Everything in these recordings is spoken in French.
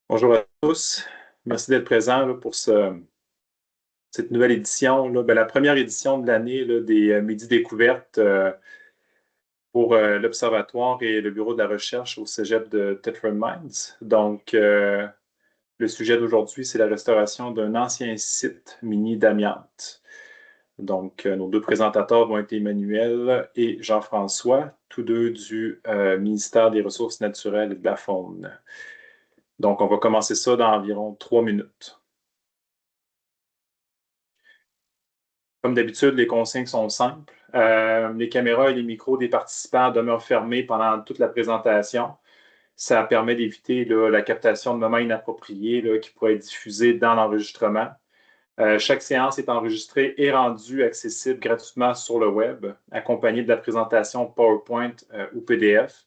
Bonjour à tous. Merci d'être présents là, pour cette nouvelle édition, là. La première édition de l'année là, des Midi Découvertes pour l'Observatoire et le Bureau de la recherche au Cégep de Thetford Mines. Donc, le sujet d'aujourd'hui, c'est la restauration d'un ancien site minier d'amiante. Donc, nos deux présentateurs vont être Emmanuel et Jean-François, tous deux du ministère des Ressources naturelles et de la Faune. Donc, on va commencer ça dans environ 3 minutes. Comme d'habitude, les consignes sont simples. Les caméras et les micros des participants demeurent fermés pendant toute la présentation. Ça permet d'éviter la captation de moments inappropriés là, qui pourraient être diffusés dans l'enregistrement. Chaque séance est enregistrée et rendue accessible gratuitement sur le web, accompagnée de la présentation PowerPoint ou PDF.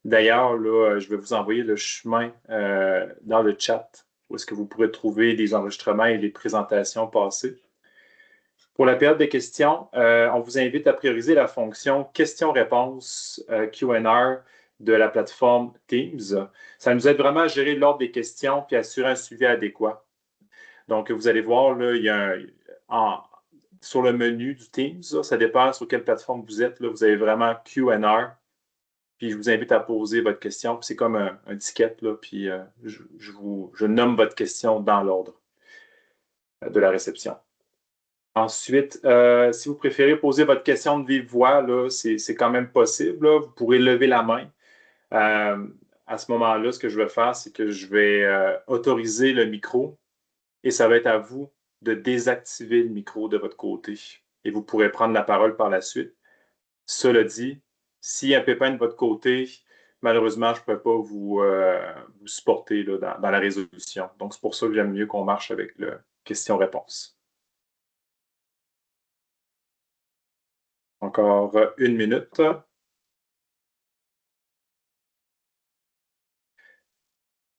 D'ailleurs, là, je vais vous envoyer le chemin dans le chat où est-ce que vous pourrez trouver des enregistrements et des présentations passées. Pour la période des questions, on vous invite à prioriser la fonction questions-réponses Q&A de la plateforme Teams. Ça nous aide vraiment à gérer l'ordre des questions puis assurer un suivi adéquat. Donc, vous allez voir, là, il y a sur le menu du Teams, là, ça dépend sur quelle plateforme vous êtes, là, vous avez vraiment Q&A. Puis je vous invite à poser votre question. C'est comme un ticket, là, puis je nomme votre question dans l'ordre de la réception. Ensuite, si vous préférez poser votre question de vive voix, là, c'est quand même possible, là. Vous pourrez lever la main. À ce moment-là, ce que je vais faire, c'est que je vais autoriser le micro et ça va être à vous de désactiver le micro de votre côté. Et vous pourrez prendre la parole par la suite. Cela dit, s'il y a un pépin de votre côté, malheureusement, je ne pourrais pas vous supporter là, dans la résolution. Donc, c'est pour ça que j'aime mieux qu'on marche avec le question-réponse. Encore 1 minute.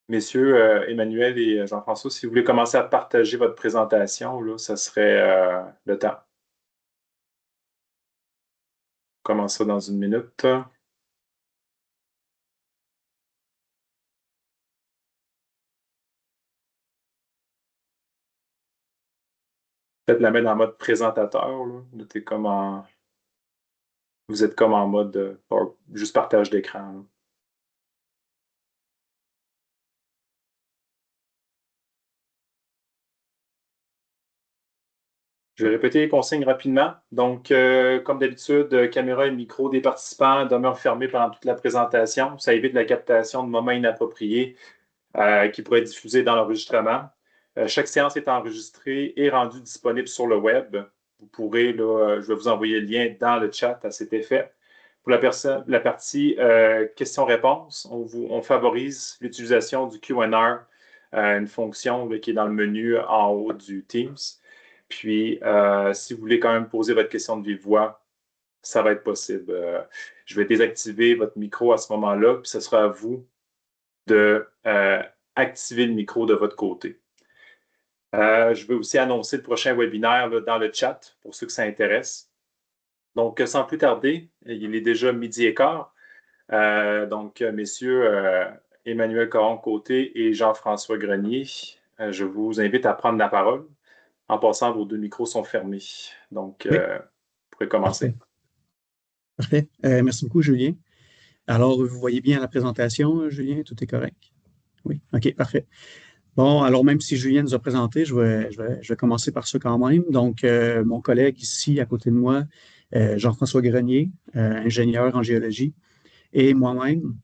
Messieurs, Emmanuel et Jean-François, si vous voulez commencer à partager votre présentation, là, ça serait le temps. On commence ça dans 1 minute. Peut-être la mettre en mode présentateur. Là. Vous êtes comme en mode juste partage d'écran. Là. Je vais répéter les consignes rapidement. Donc, comme d'habitude, caméra et micro des participants demeurent fermés pendant toute la présentation. Ça évite la captation de moments inappropriés qui pourraient être diffusés dans l'enregistrement. Chaque séance est enregistrée et rendue disponible sur le web. Vous pourrez, là, je vais vous envoyer le lien dans le chat à cet effet. Pour la partie questions-réponses, on favorise l'utilisation du Q&A, une fonction là, qui est dans le menu en haut du Teams. Puis, si vous voulez quand même poser votre question de vive voix, ça va être possible. Je vais désactiver votre micro à ce moment-là, puis ce sera à vous de activer le micro de votre côté. Je vais aussi annoncer le prochain webinaire là, dans le chat pour ceux que ça intéresse. Donc, sans plus tarder, il est déjà 12h15. Donc, messieurs Emmanuel Caron-Côté et Jean-François Grenier, je vous invite à prendre la parole. En passant, vos 2 micros sont fermés. Donc, Oui. vous pourrez commencer. Parfait. Merci beaucoup, Julien. Alors, vous voyez bien la présentation, Julien, tout est correct? Oui, OK, parfait. Bon, alors même si Julien nous a présenté, je vais commencer par ça quand même. Donc, mon collègue ici à côté de moi, Jean-François Grenier, ingénieur en géologie, et moi-même,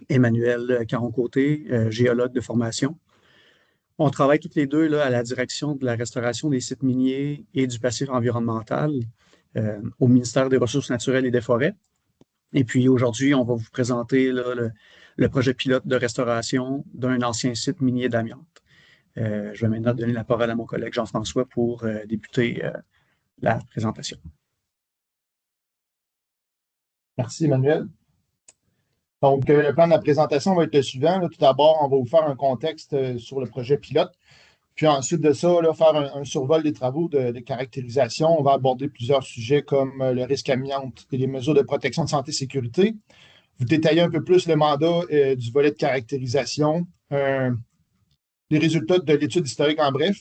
Emmanuel Caron-Côté, géologue de formation. On travaille toutes les deux là, à la direction de la restauration des sites miniers et du passif environnemental au ministère des Ressources naturelles et des Forêts. Et puis aujourd'hui, on va vous présenter là, le projet pilote de restauration d'un ancien site minier d'amiante. Je vais maintenant donner la parole à mon collègue Jean-François pour débuter la présentation. Merci, Emmanuel. Donc, le plan de la présentation va être le suivant. Là, tout d'abord, on va vous faire un contexte sur le projet pilote. Puis ensuite de ça, là, faire un survol des travaux de caractérisation. On va aborder plusieurs sujets comme le risque amiante et les mesures de protection de santé et sécurité. Vous détaillez un peu plus le mandat du volet de caractérisation, les résultats de l'étude historique en bref,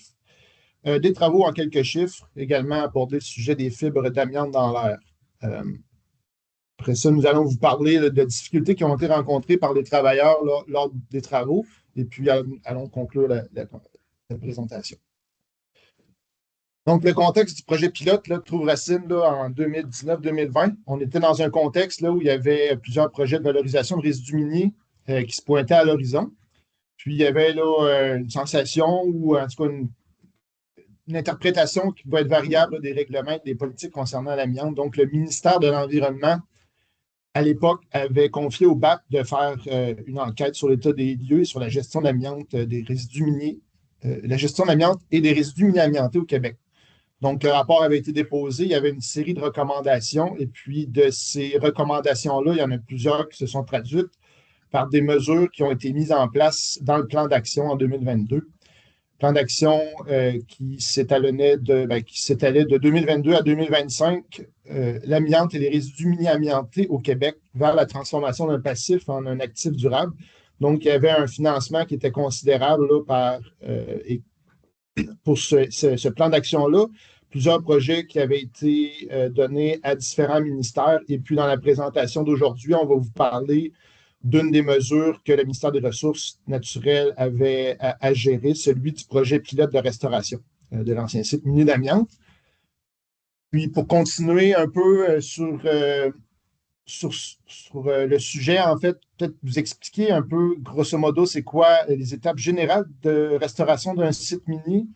des travaux en quelques chiffres, également aborder le sujet des fibres d'amiante dans l'air. Après ça, nous allons vous parler de difficultés qui ont été rencontrées par les travailleurs lors des travaux, et puis allons conclure la présentation. Donc, le contexte du projet pilote là, trouve racine là, en 2019-2020. On était dans un contexte là, où il y avait plusieurs projets de valorisation de résidus miniers qui se pointaient à l'horizon. Puis, il y avait là, une sensation ou en tout cas une interprétation qui pouvait être variable là, des règlements et des politiques concernant l'amiante. Donc, le ministère de l'Environnement, à l'époque, avait confié au BAP de faire une enquête sur l'état des lieux et sur la gestion de l'amiante des résidus miniers, la gestion de l'amiante et des résidus miniers amiantés au Québec. Donc, le rapport avait été déposé, il y avait une série de recommandations, et puis de ces recommandations-là, il y en a plusieurs qui se sont traduites par des mesures qui ont été mises en place dans le plan d'action en 2022. Plan d'action qui s'étalait de 2022 à 2025, l'amiante et les résidus miniers amiantés au Québec vers la transformation d'un passif en un actif durable. Donc, il y avait un financement qui était considérable là, pour ce plan d'action-là. Plusieurs projets qui avaient été donnés à différents ministères. Et puis, dans la présentation d'aujourd'hui, on va vous parler d'une des mesures que le ministère des Ressources naturelles avait à gérer, celui du projet pilote de restauration de l'ancien site minier d'amiante. Puis, pour continuer un peu sur le sujet, en fait, peut-être vous expliquer un peu, grosso modo, c'est quoi les étapes générales de restauration d'un site minier.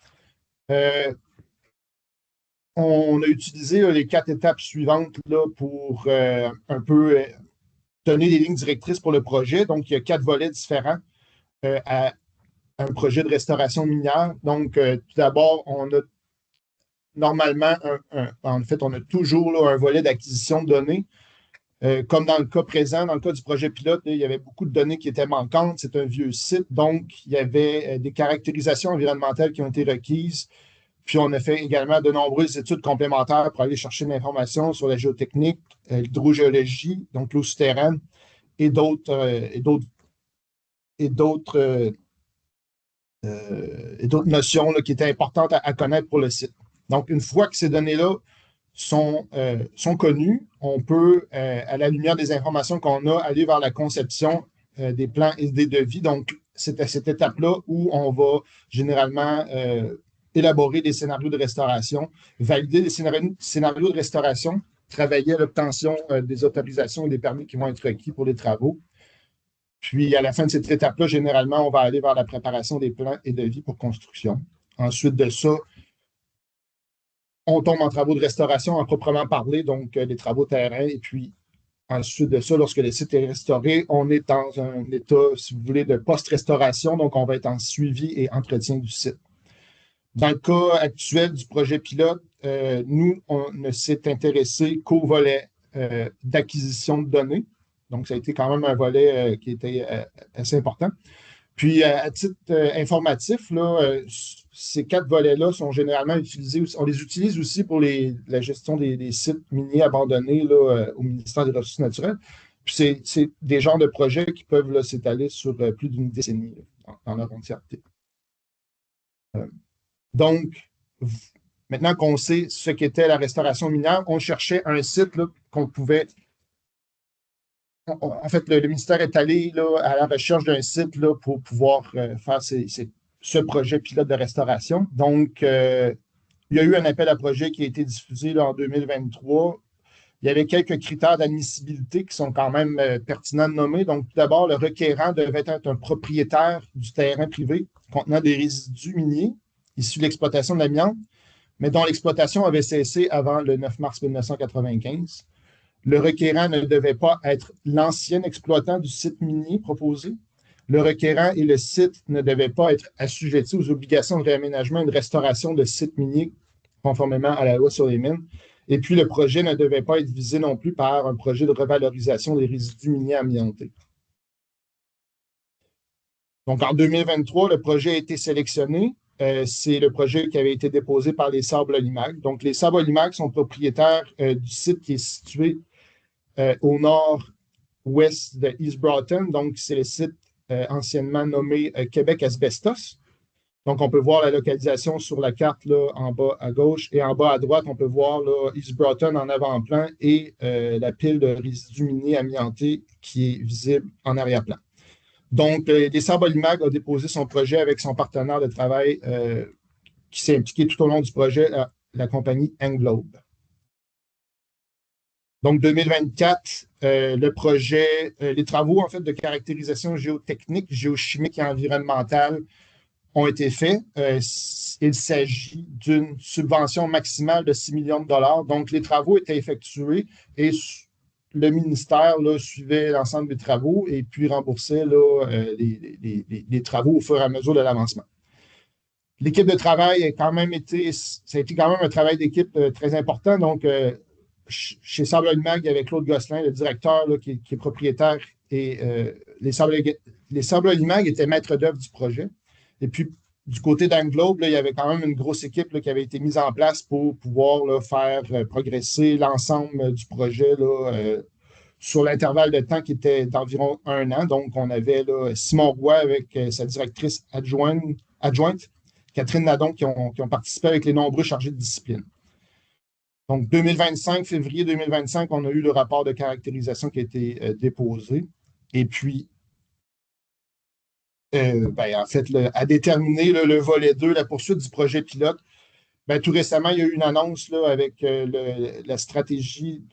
On a utilisé les 4 étapes suivantes là, pour un peu donner des lignes directrices pour le projet. Donc, il y a 4 volets différents à un projet de restauration minière. Donc, tout d'abord, on a normalement, en fait, on a toujours là, un volet d'acquisition de données. Comme dans le cas présent, dans le cas du projet pilote, là, il y avait beaucoup de données qui étaient manquantes. C'est un vieux site, donc il y avait des caractérisations environnementales qui ont été requises. Puis on a fait également de nombreuses études complémentaires pour aller chercher de l'information sur la géotechnique, l'hydrogéologie, donc l'eau souterraine, et d'autres notions là, qui étaient importantes à connaître pour le site. Donc, une fois que ces données-là sont connues, on peut, à la lumière des informations qu'on a, aller vers la conception des plans et des devis. Donc, c'est à cette étape-là où on va généralement élaborer des scénarios de restauration, valider des scénarios de restauration, travailler à l'obtention des autorisations et des permis qui vont être requis pour les travaux. Puis, à la fin de cette étape-là, généralement, on va aller vers la préparation des plans et devis pour construction. Ensuite de ça, on tombe en travaux de restauration en proprement parler, donc les travaux terrain. Et puis, ensuite de ça, lorsque le site est restauré, on est dans un état, si vous voulez, de post-restauration. Donc, on va être en suivi et entretien du site. Dans le cas actuel du projet pilote, nous, on ne s'est intéressé qu'au volet d'acquisition de données. Donc, ça a été quand même un volet qui était assez important. Puis, à titre informatif, là, ces 4 volets-là sont généralement utilisés. On les utilise aussi pour la gestion des sites miniers abandonnés là, au ministère des Ressources naturelles. Puis, c'est des genres de projets qui peuvent s'étaler sur plus d'une décennie là, dans leur entièreté. Donc, maintenant qu'on sait ce qu'était la restauration minière, on cherchait un site là, qu'on pouvait. En fait, le ministère est allé là, à la recherche d'un site là, pour pouvoir faire ce projet pilote de restauration. Donc, il y a eu un appel à projet qui a été diffusé là, en 2023. Il y avait quelques critères d'admissibilité qui sont quand même pertinents de nommer. Donc, tout d'abord, le requérant devait être un propriétaire du terrain privé contenant des résidus miniers issus de l'exploitation de l'amiante, mais dont l'exploitation avait cessé avant le 9 mars 1995. Le requérant ne devait pas être l'ancien exploitant du site minier proposé. Le requérant et le site ne devaient pas être assujettis aux obligations de réaménagement et de restauration de sites miniers conformément à la loi sur les mines. Et puis, le projet ne devait pas être visé non plus par un projet de revalorisation des résidus miniers amiantés. Donc, en 2023, le projet a été sélectionné. C'est le projet qui avait été déposé par les Sables-Olimac. Donc, les Sables-Olimac sont propriétaires du site qui est situé au nord-ouest de East Broughton. Donc, c'est le site anciennement nommé Québec Asbestos. Donc, on peut voir la localisation sur la carte là, en bas à gauche et en bas à droite, on peut voir là, East Broughton en avant-plan et la pile de résidus minés amiantés qui est visible en arrière-plan. Donc, les Sables Olimag a déposé son projet avec son partenaire de travail qui s'est impliqué tout au long du projet, la compagnie Englobe. Donc, 2024, le projet, les travaux en fait de caractérisation géotechnique, géochimique et environnementale ont été faits. Il s'agit d'une subvention maximale de 6 millions de dollars. Donc, les travaux étaient effectués et le ministère là, suivait l'ensemble des travaux et puis remboursait là, les travaux au fur et à mesure de l'avancement. L'équipe de travail ça a été quand même un travail d'équipe très important. Donc, chez Sables Olimag, il y avait Claude Gosselin, le directeur là, qui est propriétaire, et les Sables Olimag étaient maîtres d'œuvre du projet. Et puis, du côté d'Englobe, il y avait quand même une grosse équipe là, qui avait été mise en place pour pouvoir là, faire progresser l'ensemble du projet là, sur l'intervalle de temps qui était d'environ 1 an. Donc, on avait là, Simon Roy avec sa directrice adjointe, Catherine Nadon, qui ont participé avec les nombreux chargés de discipline. Donc, février 2025, on a eu le rapport de caractérisation qui a été déposé. Et puis, en fait, à déterminer le volet 2, la poursuite du projet pilote. Tout récemment, il y a eu une annonce là, avec la stratégie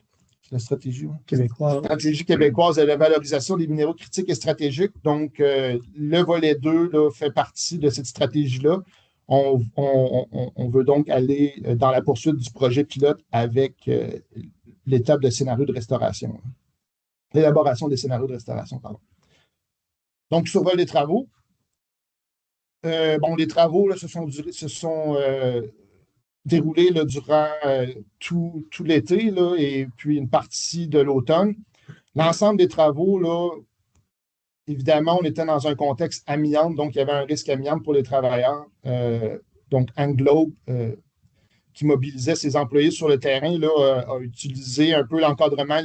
québécoise de la valorisation des minéraux critiques et stratégiques. Donc, le volet 2 là, fait partie de cette stratégie-là. On veut donc aller dans la poursuite du projet pilote avec l'étape de scénario de restauration. L'élaboration des scénarios de restauration, pardon. Donc, survol des travaux. Les travaux là, se sont déroulés là, durant tout l'été là, et puis une partie de l'automne. L'ensemble des travaux, là, évidemment, on était dans un contexte amiante, donc il y avait un risque amiante pour les travailleurs. Donc, Englobe, qui mobilisait ses employés sur le terrain, là, a utilisé un peu l'encadrement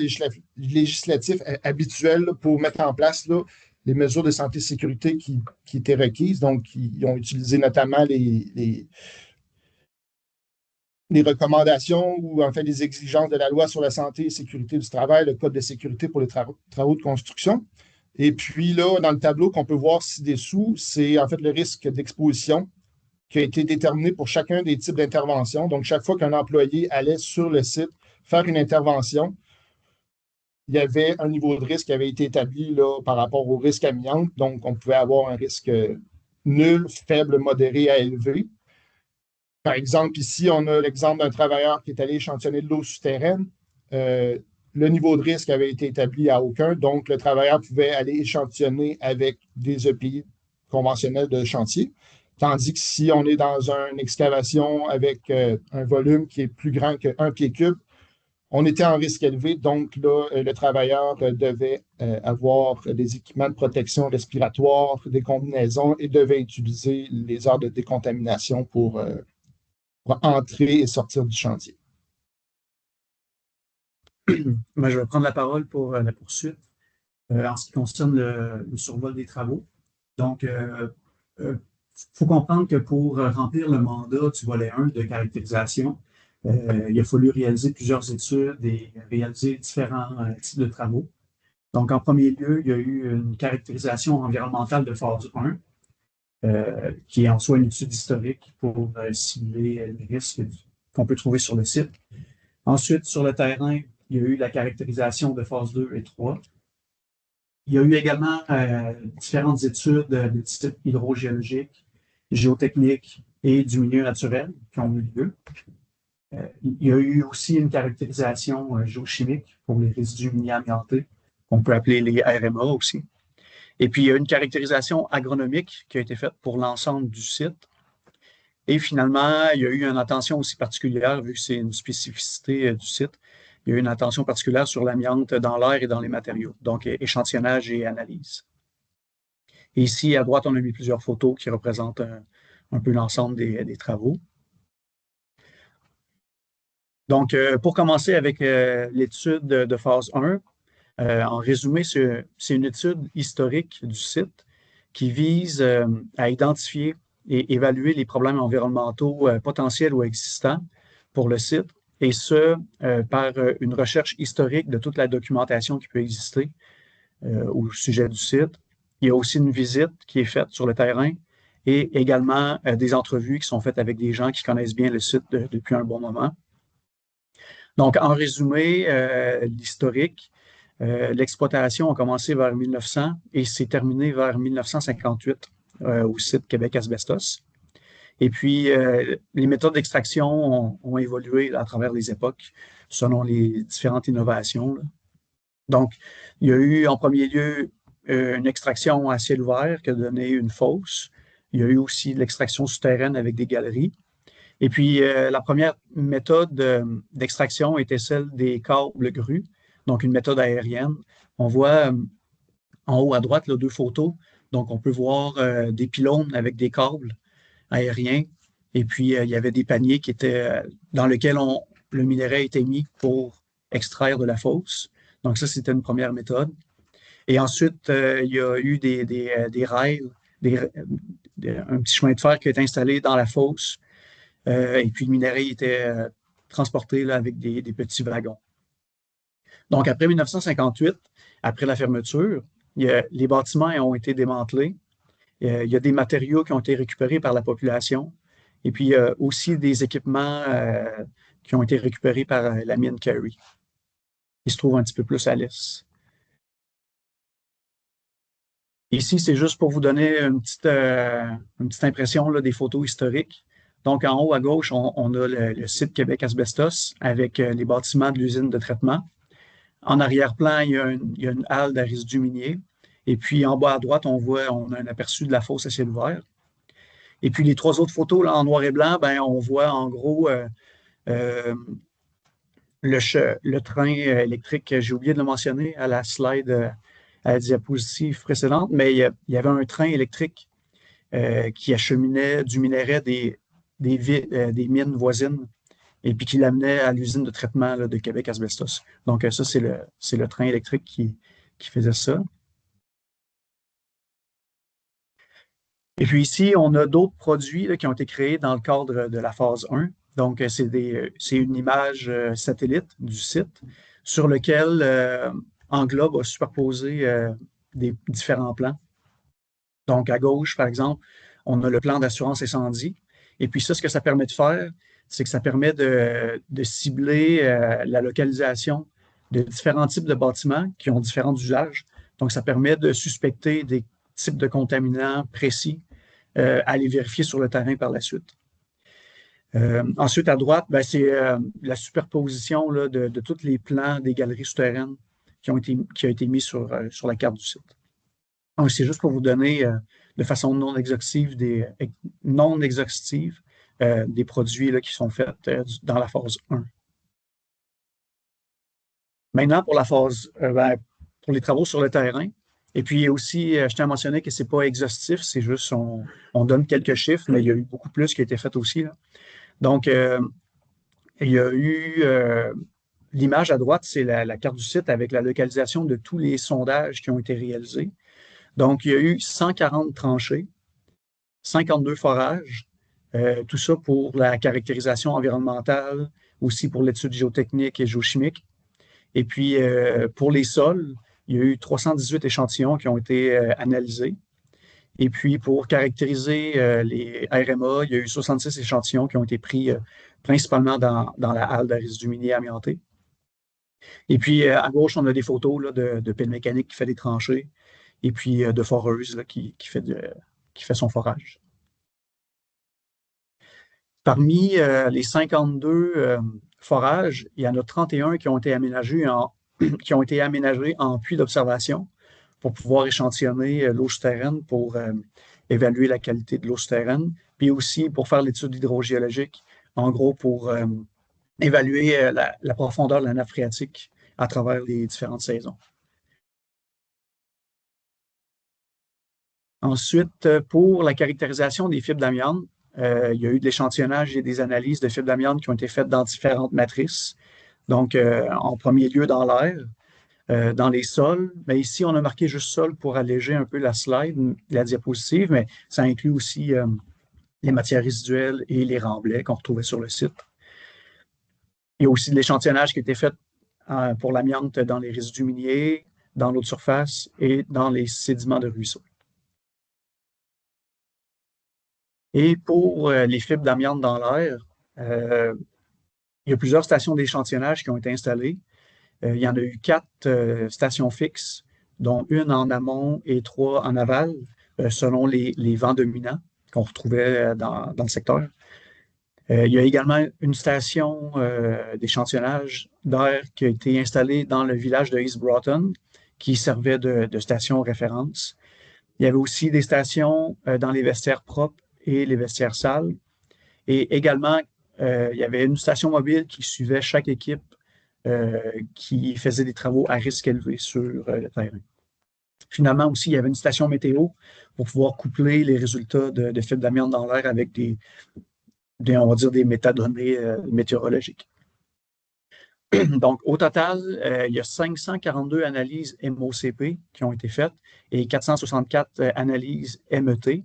législatif habituel là, pour mettre en place là, les mesures de santé et sécurité qui étaient requises. Donc, ils ont utilisé notamment les recommandations ou en fait les exigences de la loi sur la santé et sécurité du travail, le code de sécurité pour les travaux de construction. Et puis là, dans le tableau qu'on peut voir ci-dessous, c'est en fait le risque d'exposition qui a été déterminé pour chacun des types d'interventions. Donc, chaque fois qu'un employé allait sur le site faire une intervention, il y avait un niveau de risque qui avait été établi là, par rapport au risque amiante. Donc, on pouvait avoir un risque nul, faible, modéré à élevé. Par exemple, ici, on a l'exemple d'un travailleur qui est allé échantillonner de l'eau souterraine. Le niveau de risque avait été établi à aucun, donc le travailleur pouvait aller échantillonner avec des EPI conventionnels de chantier. Tandis que si on est dans une excavation avec un volume qui est plus grand qu'un pied cube, on était en risque élevé, donc là, le travailleur devait avoir des équipements de protection respiratoire, des combinaisons et devait utiliser les heures de décontamination pour entrer et sortir du chantier. Je vais prendre la parole pour la poursuite en ce qui concerne le survol des travaux. Donc, faut comprendre que pour remplir le mandat du volet 1 de caractérisation, il a fallu réaliser plusieurs études et réaliser différents types de travaux. Donc, en premier lieu, il y a eu une caractérisation environnementale de phase 1, qui est en soi une étude historique pour simuler les risques qu'on peut trouver sur le site. Ensuite, sur le terrain, il y a eu la caractérisation de phase 2 et 3. Il y a eu également différentes études de type hydrogéologique, géotechnique et du milieu naturel qui ont eu lieu. Il y a eu aussi une caractérisation géochimique pour les résidus miniers amiantés, qu'on peut appeler les RMA aussi. Et puis, il y a une caractérisation agronomique qui a été faite pour l'ensemble du site. Et finalement, il y a eu une attention aussi particulière, vu que c'est une spécificité du site, il y a eu une attention particulière sur l'amiante dans l'air et dans les matériaux, donc échantillonnage et analyse. Et ici, à droite, on a mis plusieurs photos qui représentent un peu l'ensemble des travaux. Donc, pour commencer avec l'étude de phase 1, en résumé, c'est une étude historique du site qui vise à identifier et évaluer les problèmes environnementaux potentiels ou existants pour le site, et ce, par une recherche historique de toute la documentation qui peut exister au sujet du site. Il y a aussi une visite qui est faite sur le terrain et également des entrevues qui sont faites avec des gens qui connaissent bien le site depuis un bon moment. Donc, en résumé, l'historique, l'exploitation a commencé vers 1900 et s'est terminée vers 1958 au site Québec Asbestos. Et puis, les méthodes d'extraction ont évolué à travers les époques selon les différentes innovations. Donc, il y a eu en premier lieu une extraction à ciel ouvert qui a donné une fosse. Il y a eu aussi l'extraction souterraine avec des galeries. Et puis, la première méthode d'extraction était celle des câbles grues, donc une méthode aérienne. On voit en haut à droite là, deux photos. Donc, on peut voir des pylônes avec des câbles aériens. Et puis, il y avait des paniers qui étaient dans lesquels le minerai était mis pour extraire de la fosse. Donc, ça, c'était une première méthode. Et ensuite, il y a eu des rails, un petit chemin de fer qui a été installé dans la fosse. Et puis, le minerai était transporté là, avec des petits wagons. Donc, après 1958, après la fermeture, les bâtiments ont été démantelés. Il y a des matériaux qui ont été récupérés par la population. Et puis, il y a aussi des équipements qui ont été récupérés par la mine Carey. Il se trouve un petit peu plus à l'est. Ici, c'est juste pour vous donner une petite impression là, des photos historiques. Donc, en haut à gauche, on a le site Québec Asbestos avec les bâtiments de l'usine de traitement. En arrière-plan, il y a une halle de résidus miniers. Et puis, en bas à droite, on a un aperçu de la fosse à ciel ouvert. Et puis, les trois autres photos là, en noir et blanc, ben, on voit en gros le train électrique. J'ai oublié de le mentionner à la slide, à la diapositive précédente, mais il y avait un train électrique qui acheminait du minerai des mines voisines et puis qui l'amenait à l'usine de traitement là, de Québec Asbestos. Donc, ça, c'est le train électrique qui faisait ça. Et puis ici, on a d'autres produits là, qui ont été créés dans le cadre de la phase 1. Donc, c'est une image satellite du site sur lequel Englobe a superposé des différents plans. Donc, à gauche, par exemple, on a le plan d'assurance incendie. Et puis ça, ce que ça permet de faire, c'est que ça permet de cibler la localisation de différents types de bâtiments qui ont différents usages. Donc, ça permet de suspecter des types de contaminants précis à les vérifier sur le terrain par la suite. Ensuite, à droite, ben, c'est la superposition là, de tous les plans des galeries souterraines qui a été mis sur la carte du site. Donc, c'est juste pour vous donner de façon non exhaustive des produits là, qui sont faits dans la phase 1. Maintenant, pour la phase, pour les travaux sur le terrain, et puis aussi, je tiens à mentionner que ce n'est pas exhaustif, c'est juste, on donne quelques chiffres, mais il y a eu beaucoup plus qui a été fait aussi. Là. Donc, il y a eu l'image à droite, c'est la carte du site avec la localisation de tous les sondages qui ont été réalisés. Donc, il y a eu 140 tranchées, 52 forages, tout ça pour la caractérisation environnementale, aussi pour l'étude géotechnique et géochimique. Et puis, pour les sols, il y a eu 318 échantillons qui ont été analysés. Et puis, pour caractériser les RMA, il y a eu 66 échantillons qui ont été pris principalement dans la halle de résidus miniers amiantés. Et puis, à gauche, on a des photos là, de pelle mécanique qui fait des tranchées et puis de foreuse là, qui fait son forage. Parmi les 52 forages, il y en a 31 qui ont été aménagés en puits d'observation pour pouvoir échantillonner l'eau souterraine pour évaluer la qualité de l'eau souterraine, puis aussi pour faire l'étude hydrogéologique, en gros pour évaluer la profondeur de la nappe phréatique à travers les différentes saisons. Ensuite, pour la caractérisation des fibres d'amiante, il y a eu de l'échantillonnage et des analyses de fibres d'amiante qui ont été faites dans différentes matrices. Donc, en premier lieu, dans l'air, dans les sols. Mais ici, on a marqué juste sol pour alléger un peu la slide, la diapositive, mais ça inclut aussi les matières résiduelles et les remblais qu'on retrouvait sur le site. Il y a aussi de l'échantillonnage qui a été fait pour l'amiante dans les résidus miniers, dans l'eau de surface et dans les sédiments de ruisseaux. Et pour les fibres d'amiante dans l'air, il y a plusieurs stations d'échantillonnage qui ont été installées. Il y en a eu 4 stations fixes, dont une en amont et 3 en aval, selon les vents dominants qu'on retrouvait dans le secteur. Il y a également une station d'échantillonnage d'air qui a été installée dans le village de East Broughton, qui servait de station référence. Il y avait aussi des stations dans les vestiaires propres et les vestiaires sales. Et également, il y avait une station mobile qui suivait chaque équipe qui faisait des travaux à risque élevé sur le terrain. Finalement aussi, il y avait une station météo pour pouvoir coupler les résultats de fibres d'amiante dans l'air avec on va dire, des métadonnées météorologiques. Donc, au total, il y a 542 analyses MOCP qui ont été faites et 464 analyses MET.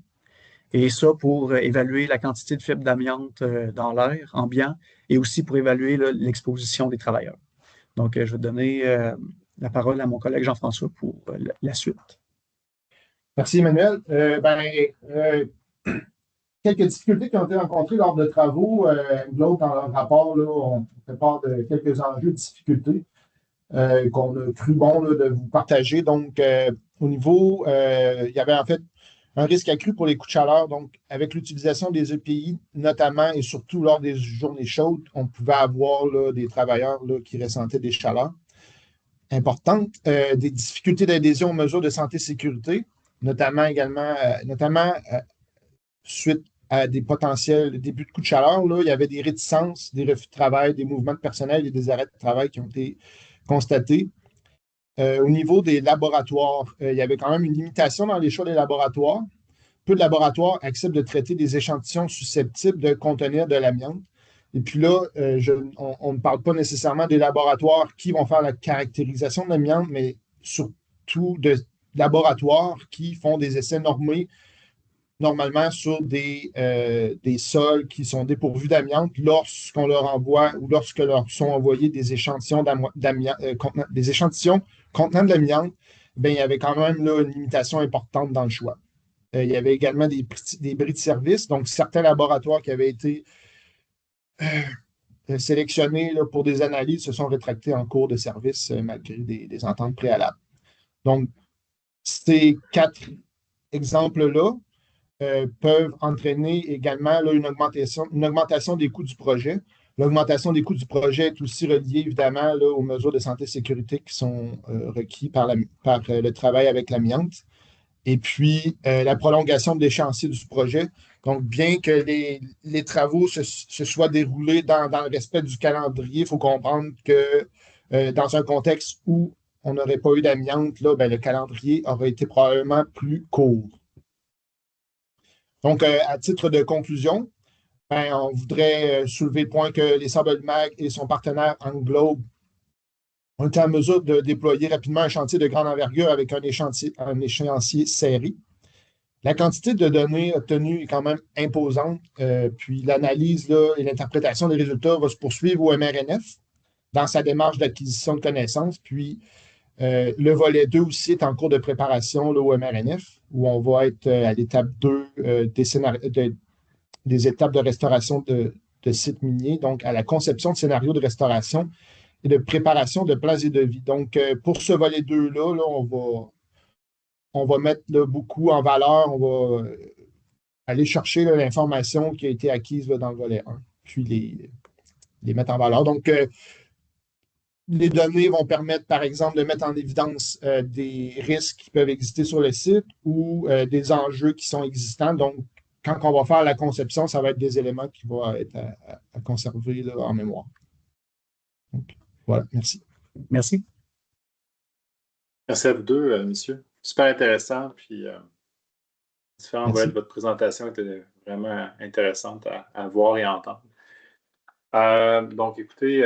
Et ça pour évaluer la quantité de fibres d'amiante dans l'air ambiant et aussi pour évaluer l'exposition des travailleurs. Donc, je vais donner la parole à mon collègue Jean-François pour la suite. Merci, Emmanuel. Quelques difficultés qui ont été rencontrées lors de travaux. L'autre, dans leur rapport, là, on fait part de quelques enjeux de difficultés qu'on a cru bon là, de vous partager. Donc, au niveau, il y avait en fait un risque accru pour les coups de chaleur. Donc, avec l'utilisation des EPI, notamment et surtout lors des journées chaudes, on pouvait avoir là, des travailleurs là, qui ressentaient des chaleurs importantes, des difficultés d'adhésion aux mesures de santé et sécurité, notamment également, suite à des potentiels débuts de coups de chaleur, là, il y avait des réticences, des refus de travail, des mouvements de personnel et des arrêts de travail qui ont été constatés. Au niveau des laboratoires, il y avait quand même une limitation dans les choix des laboratoires. Peu de laboratoires acceptent de traiter des échantillons susceptibles de contenir de l'amiante. Et puis là, on ne parle pas nécessairement des laboratoires qui vont faire la caractérisation de l'amiante, mais surtout de laboratoires qui font des essais normés normalement sur des sols qui sont dépourvus d'amiante lorsqu'on leur envoie ou lorsque leur sont envoyés des échantillons des échantillons contenant de l'amiante, il y avait quand même là, une limitation importante dans le choix. Il y avait également des bris de service, donc certains laboratoires qui avaient été sélectionnés là, pour des analyses se sont rétractés en cours de service malgré des ententes préalables. Donc, ces 4 exemples-là peuvent entraîner également là, une augmentation des coûts du projet. L'augmentation des coûts du projet est aussi reliée évidemment là, aux mesures de santé et sécurité qui sont requises par le travail avec l'amiante. Et puis, la prolongation de l'échéancier du projet. Donc, bien que les travaux se soient déroulés dans le respect du calendrier, il faut comprendre que dans un contexte où on n'aurait pas eu d'amiante, là, le calendrier aurait été probablement plus court. Donc, à titre de conclusion, on voudrait soulever le point que les Sables Mag et son partenaire Anglobe ont été en mesure de déployer rapidement un chantier de grande envergure avec un échéancier serré. La quantité de données obtenues est quand même imposante, puis l'analyse là, et l'interprétation des résultats va se poursuivre au MRNF dans sa démarche d'acquisition de connaissances, puis le volet 2 aussi est en cours de préparation là, au MRNF, où on va être à l'étape 2 des étapes de restauration de sites miniers, donc à la conception de scénarios de restauration et de préparation de plans et devis. Donc, pour ce volet 2-là, là, on va mettre là, beaucoup en valeur, on va aller chercher là, l'information qui a été acquise là, dans le volet 1, puis les mettre en valeur. Donc, les données vont permettre, par exemple, de mettre en évidence des risques qui peuvent exister sur le site ou des enjeux qui sont existants. Donc, quand on va faire la conception, ça va être des éléments qui vont être à conserver là, en mémoire. Donc, voilà, merci. Merci. Merci à vous deux, messieurs. Super intéressant. Puis, différents volets de votre présentation étaient vraiment intéressantes à voir et à entendre. Donc, écoutez,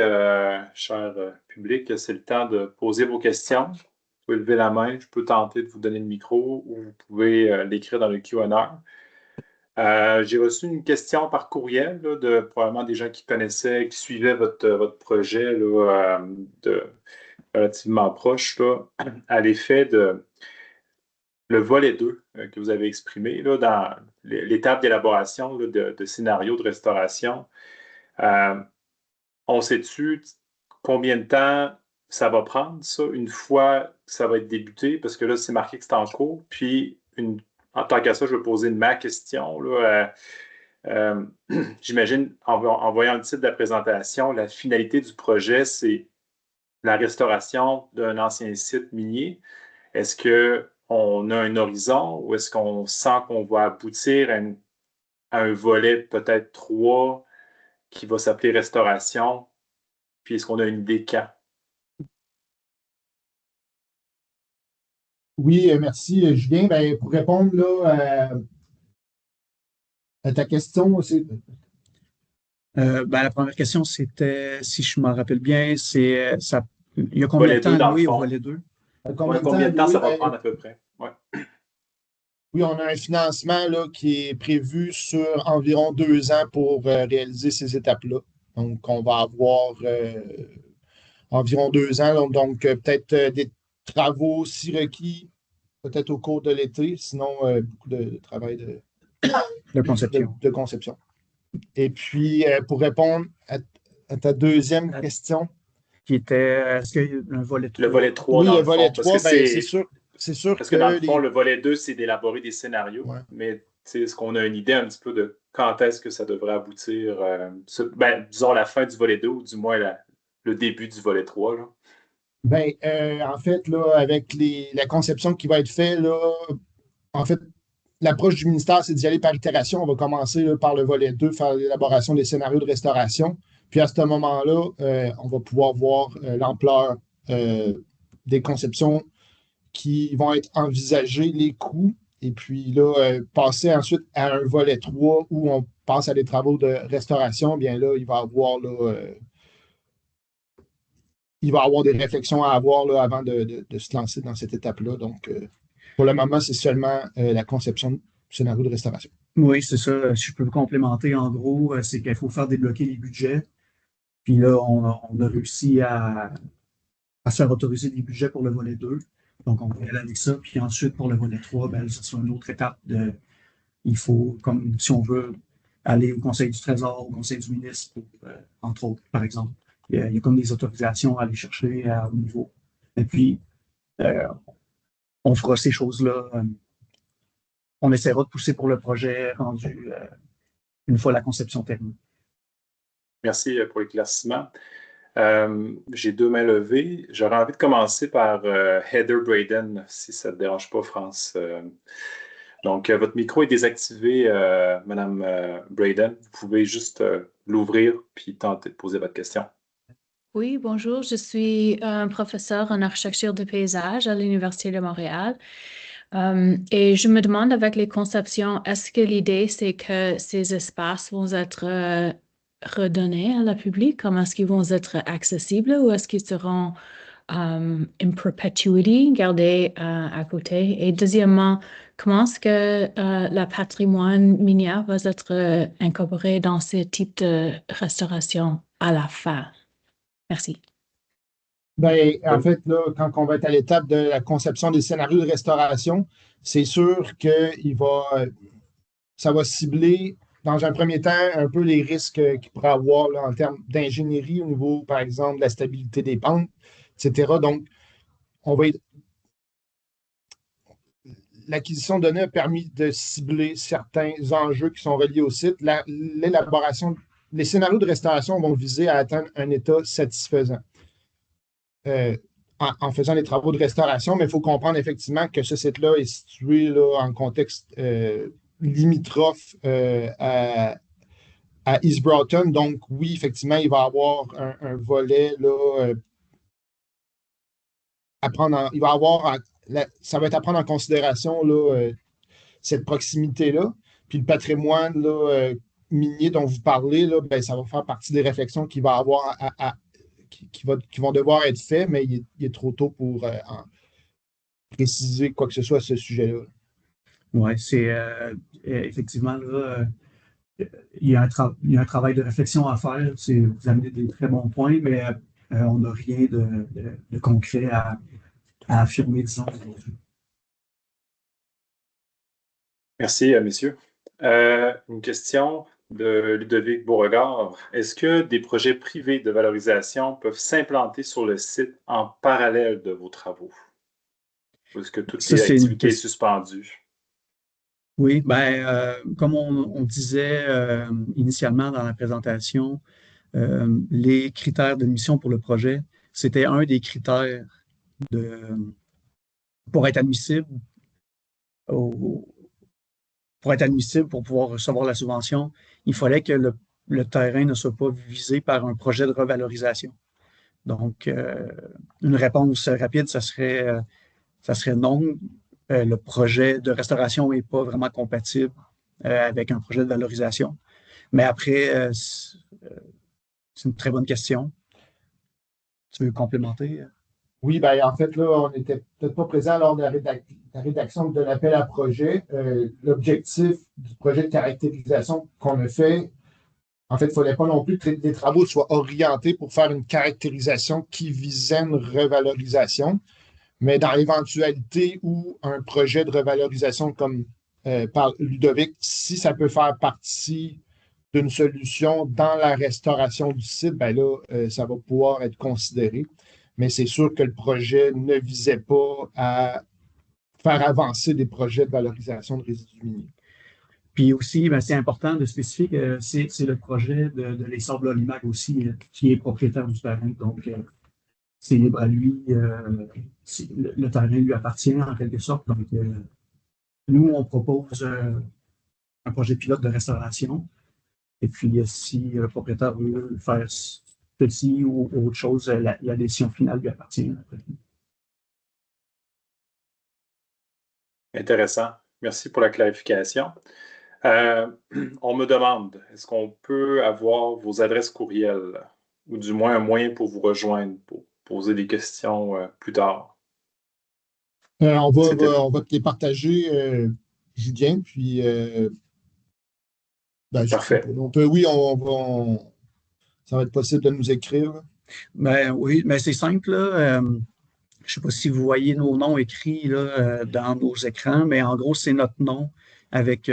cher public, c'est le temps de poser vos questions. Vous pouvez lever la main, je peux tenter de vous donner le micro ou vous pouvez l'écrire dans le Q&A. J'ai reçu une question par courriel là, de probablement des gens qui connaissaient, qui suivaient votre projet là, de relativement proche là, à l'effet de le volet 2 que vous avez exprimé là, dans l'étape d'élaboration là, de scénarios de restauration. On sait-tu combien de temps ça va prendre, ça, une fois que ça va être débuté? Parce que là, c'est marqué que c'est en cours. Puis, en tant qu'à ça, je vais poser ma question. Là, j'imagine, en voyant le titre de la présentation, la finalité du projet, c'est la restauration d'un ancien site minier. Est-ce qu'on a un horizon ou est-ce qu'on sent qu'on va aboutir à un volet peut-être 3 qui va s'appeler restauration? Puis est-ce qu'on a une idée quand? Oui, merci, Julien. Ben, pour répondre là, à ta question, c'est La première question, c'était, si je me rappelle bien, c'est ça. Il y a combien de Volet temps 2 dans le alloué au fond. volet 2? combien Ouais, de temps combien de temps ça va alloué? prendre à peu près? Ouais. Oui, on a un financement là, qui est prévu sur environ 2 ans pour réaliser ces étapes-là. Donc, on va avoir environ 2 ans. Donc, peut-être des travaux, si requis, peut-être au cours de l'été, sinon beaucoup de travail De conception. de conception. Et puis, pour répondre à ta deuxième question. Qui était, est-ce qu'il y a un volet 3? Le volet 3 Oui, dans le le volet fond. 3, ben, c'est sûr Parce que dans le que fond, le volet 2, c'est d'élaborer des scénarios. Ouais. Mais est-ce qu'on a une idée un petit peu de quand est-ce que ça devrait aboutir? Disons la fin du volet 2 ou du moins le début du volet 3. Là. Ben, en fait, là, avec la conception qui va être faite, là, en fait, l'approche du ministère, c'est d'y aller par itération. On va commencer là, par le volet 2, faire l'élaboration des scénarios de restauration. Puis à ce moment-là, on va pouvoir voir l'ampleur des conceptions qui vont être envisagées, les coûts, et puis là, passer ensuite à un volet 3 où on passe à des travaux de restauration. Bien là, il va y avoir des réflexions à avoir là, avant de se lancer dans cette étape-là. Donc, pour le moment, c'est seulement la conception du scénario de restauration. Oui, c'est ça. Si je peux vous complémenter, en gros, c'est qu'il faut faire débloquer les budgets. Puis là, on a réussi à se faire autoriser des budgets pour le volet 2. Donc, on va aller avec ça. Puis ensuite, pour le volet 3, ben, ce sera une autre étape il faut, comme si on veut, aller au Conseil du Trésor, au Conseil du ministre, entre autres, par exemple. Il y a comme des autorisations à aller chercher au niveau. Et puis, euh, on fera ces choses-là. On essaiera de pousser pour le projet rendu une fois la conception terminée. Merci pour l'éclaircissement. J'ai 2 mains levées. J'aurais envie de commencer par Heather Braden, si ça ne te dérange pas, France. Donc, votre micro est désactivé, Madame Braden. Vous pouvez juste l'ouvrir puis tenter de poser votre question. Oui, bonjour. Je suis un professeur en architecture de paysage à l'Université de Montréal. Et je me demande avec les conceptions, est-ce que l'idée, c'est que ces espaces vont être redonnés à la public? Comme est-ce qu'ils vont être accessibles ou est-ce qu'ils seront in perpetuity, gardés à côté? Et deuxièmement, comment est-ce que le patrimoine minier va être incorporé dans ce type de restauration à la fin? Merci. Ben, en fait, là, quand on va être à l'étape de la conception des scénarios de restauration, c'est sûr que ça va cibler, dans un premier temps, un peu les risques qu'il pourrait avoir là, en termes d'ingénierie au niveau, par exemple, de la stabilité des pentes, etc. Donc, on va l'acquisition de données a permis de cibler certains enjeux qui sont reliés au site. L'élaboration, les scénarios de restauration vont viser à atteindre un état satisfaisant en faisant les travaux de restauration, mais il faut comprendre effectivement que ce site-là est situé là, en contexte limitrophe à East Broughton. Donc, oui, effectivement, il va y avoir un volet là, il va avoir ça va être à prendre en considération là, cette proximité-là. Puis le patrimoine là, minier dont vous parlez, là, ben, ça va faire partie des réflexions qu'il va avoir qui vont devoir être faites, mais il est trop tôt pour préciser quoi que ce soit à ce sujet-là. Ouais, c'est effectivement là, il y a il y a un travail de réflexion à faire. Vous amenez des très bons points, mais on n'a rien de concret à affirmer, disons, aujourd'hui. Merci, messieurs. Une question de Ludovic Beauregard. Est-ce que des projets privés de valorisation peuvent s'implanter sur le site en parallèle de vos travaux? Ou est-ce que toute Ça, c'est une l'activité est question. suspendue? Oui, ben, comme on disait initialement dans la présentation, les critères de mission pour le projet, c'était un des critères de, pour être admissible au, pour être admissible pour pouvoir recevoir la subvention, il fallait que le terrain ne soit pas visé par un projet de revalorisation. Donc, une réponse rapide, ça serait non. Le projet de restauration n'est pas vraiment compatible avec un projet de valorisation. Mais après, c'est une très bonne question. Tu veux complémenter? Oui, ben, en fait, là, on n'était peut-être pas présent lors de la rédaction de l'appel à projet. L'objectif du projet de caractérisation qu'on a fait, en fait, il ne fallait pas non plus que les travaux soient orientés pour faire une caractérisation qui visait une revalorisation. Mais dans l'éventualité où un projet de revalorisation comme par Ludovic, si ça peut faire partie d'une solution dans la restauration du site, ben là, ça va pouvoir être considéré. Mais c'est sûr que le projet ne visait pas à faire avancer des projets de valorisation de résidus miniers. Puis aussi, ben, c'est important de spécifier que c'est le projet de l'essor de l'Olimac aussi qui est propriétaire du terrain. Donc, c'est libre à lui. Le terrain lui appartient en quelque sorte. Donc, nous, on propose un projet pilote de restauration. Et puis, si le propriétaire veut faire ceci ou autre chose, la décision finale lui appartient. Intéressant. Merci pour la clarification. On me demande, est-ce qu'on peut avoir vos adresses courriels ou du moins un moyen pour vous rejoindre, pour poser des questions plus tard? On va te les partager, Julien, puis ben, je sais pas. Parfait. On peut, oui, ça va être possible de nous écrire. Ben, oui, mais c'est simple. Là. Je ne sais pas si vous voyez nos noms écrits là, dans nos écrans, mais en gros, c'est notre nom avec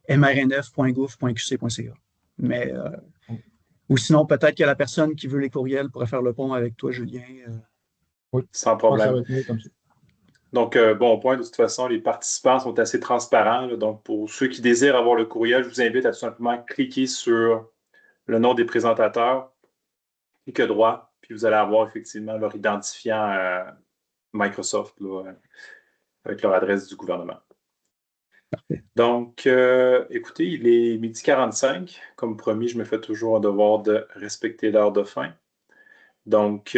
mrnf.gouv.qc.ca. Mais, ou sinon, peut-être que la personne qui veut les courriels pourrait faire le pont avec toi, Julien. Oui, Sans je pense que ça problème. va être mieux comme ça. Donc, bon point, de toute façon, les participants sont assez transparents. Là. Donc, pour ceux qui désirent avoir le courriel, je vous invite à tout simplement cliquer sur le nom des présentateurs, cliquez droit, puis vous allez avoir effectivement leur identifiant Microsoft là, avec leur adresse du gouvernement. Parfait. Donc, écoutez, il est 12h45. Comme promis, je me fais toujours un devoir de respecter l'heure de fin. Donc,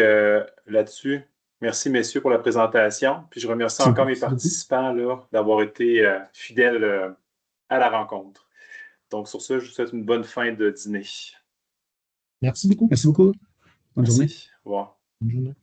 là-dessus, merci, messieurs, pour la présentation. Puis, je remercie encore mes participants d'avoir été fidèles à la rencontre. Donc, sur ce, je vous souhaite une bonne fin de dîner. Merci beaucoup. Merci beaucoup. Bonne journée. Au revoir. Bonne journée.